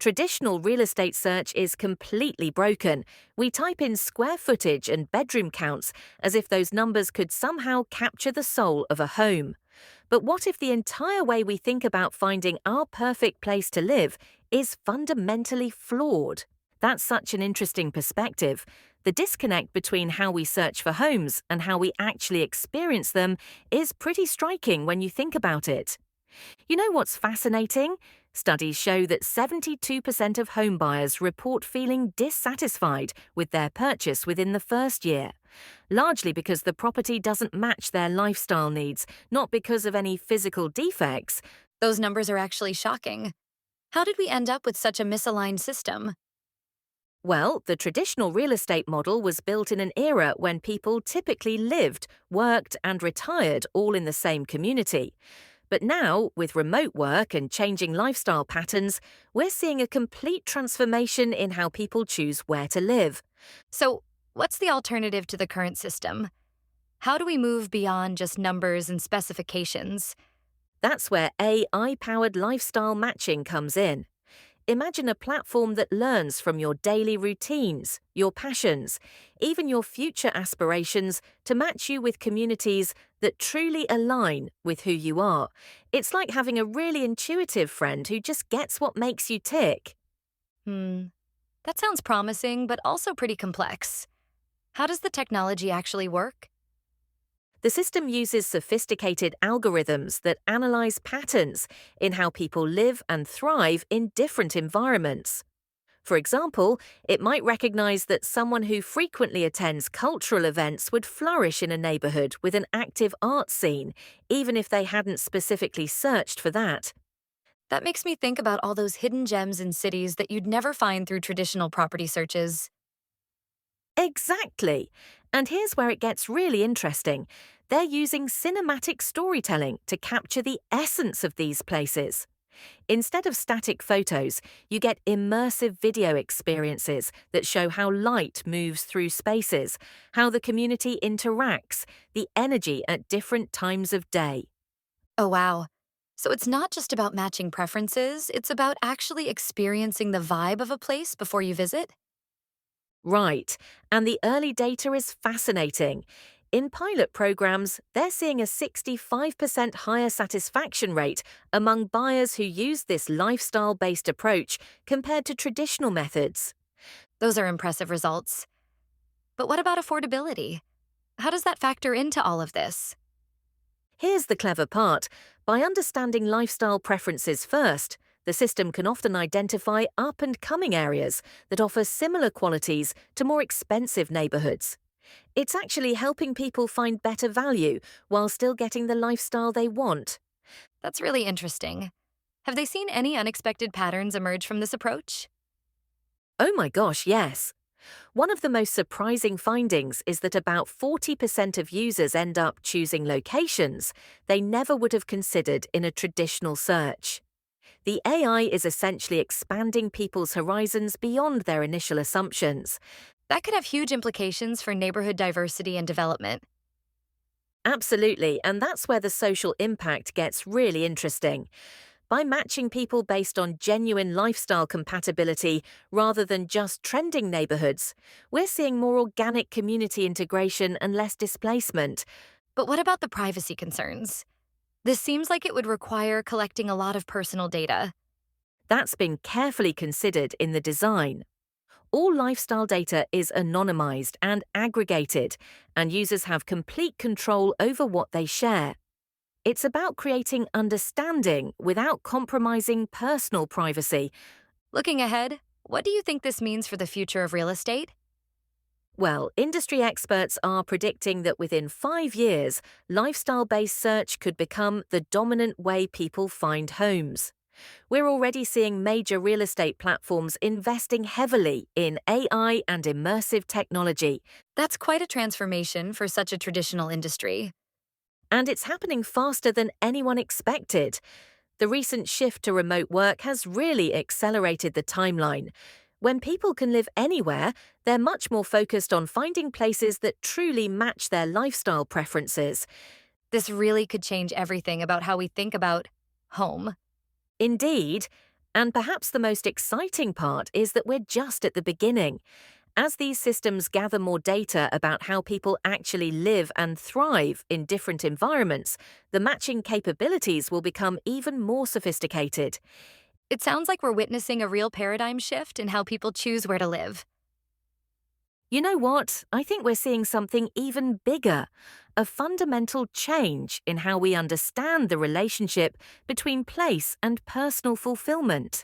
Traditional real estate search is completely broken. We type in square footage and bedroom counts as if those numbers could somehow capture the soul of a home. But what if the entire way we think about finding our perfect place to live is fundamentally flawed? That's such an interesting perspective. The disconnect between how we search for homes and how we actually experience them is pretty striking when you think about it. You know what's fascinating? Studies show that 72% of homebuyers report feeling dissatisfied with their purchase within the first year, largely because the property doesn't match their lifestyle needs, not because of any physical defects. Those numbers are actually shocking. How did we end up with such a misaligned system? Well, the traditional real estate model was built in an era when people typically lived, worked, and retired all in the same community. But now, with remote work and changing lifestyle patterns, we're seeing a complete transformation in how people choose where to live. So, what's the alternative to the current system? How do we move beyond just numbers and specifications? That's where AI-powered lifestyle matching comes in. Imagine a platform that learns from your daily routines, your passions, even your future aspirations to match you with communities that truly align with who you are. It's like having a really intuitive friend who just gets what makes you tick. Hmm, that sounds promising, but also pretty complex. How does the technology actually work? The system uses sophisticated algorithms that analyze patterns in how people live and thrive in different environments. For example, it might recognize that someone who frequently attends cultural events would flourish in a neighborhood with an active art scene, even if they hadn't specifically searched for that. That makes me think about all those hidden gems in cities that you'd never find through traditional property searches. Exactly. And here's where it gets really interesting. They're using cinematic storytelling to capture the essence of these places. Instead of static photos, you get immersive video experiences that show how light moves through spaces, how the community interacts, the energy at different times of day. Oh, wow. So it's not just about matching preferences, it's about actually experiencing the vibe of a place before you visit? Right, and the early data is fascinating. In pilot programs, they're seeing a 65% higher satisfaction rate among buyers who use this lifestyle-based approach compared to traditional methods. Those are impressive results. But what about affordability? How does that factor into all of this? Here's the clever part. By understanding lifestyle preferences first, the system can often identify up-and-coming areas that offer similar qualities to more expensive neighborhoods. It's actually helping people find better value while still getting the lifestyle they want. That's really interesting. Have they seen any unexpected patterns emerge from this approach? Oh my gosh, yes. One of the most surprising findings is that about 40% of users end up choosing locations they never would have considered in a traditional search. The AI is essentially expanding people's horizons beyond their initial assumptions. That could have huge implications for neighborhood diversity and development. Absolutely, and that's where the social impact gets really interesting. By matching people based on genuine lifestyle compatibility rather than just trending neighborhoods, we're seeing more organic community integration and less displacement. But what about the privacy concerns? This seems like it would require collecting a lot of personal data. That's been carefully considered in the design. All lifestyle data is anonymized and aggregated, and users have complete control over what they share. It's about creating understanding without compromising personal privacy. Looking ahead, what do you think this means for the future of real estate? Well, industry experts are predicting that within 5 years, lifestyle-based search could become the dominant way people find homes. We're already seeing major real estate platforms investing heavily in AI and immersive technology, That's quite a transformation for such a traditional industry. and it's happening faster than anyone expected. The recent shift to remote work has really accelerated the timeline. When people can live anywhere, they're much more focused on finding places that truly match their lifestyle preferences. This really could change everything about how we think about home. Indeed, And perhaps the most exciting part is that we're just at the beginning. As these systems gather more data about how people actually live and thrive in different environments, the matching capabilities will become even more sophisticated. It sounds like we're witnessing a real paradigm shift in how people choose where to live. You know what? I think we're seeing something even bigger, a fundamental change in how we understand the relationship between place and personal fulfillment.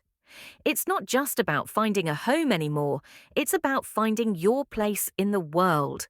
It's not just about finding a home anymore, it's about finding your place in the world.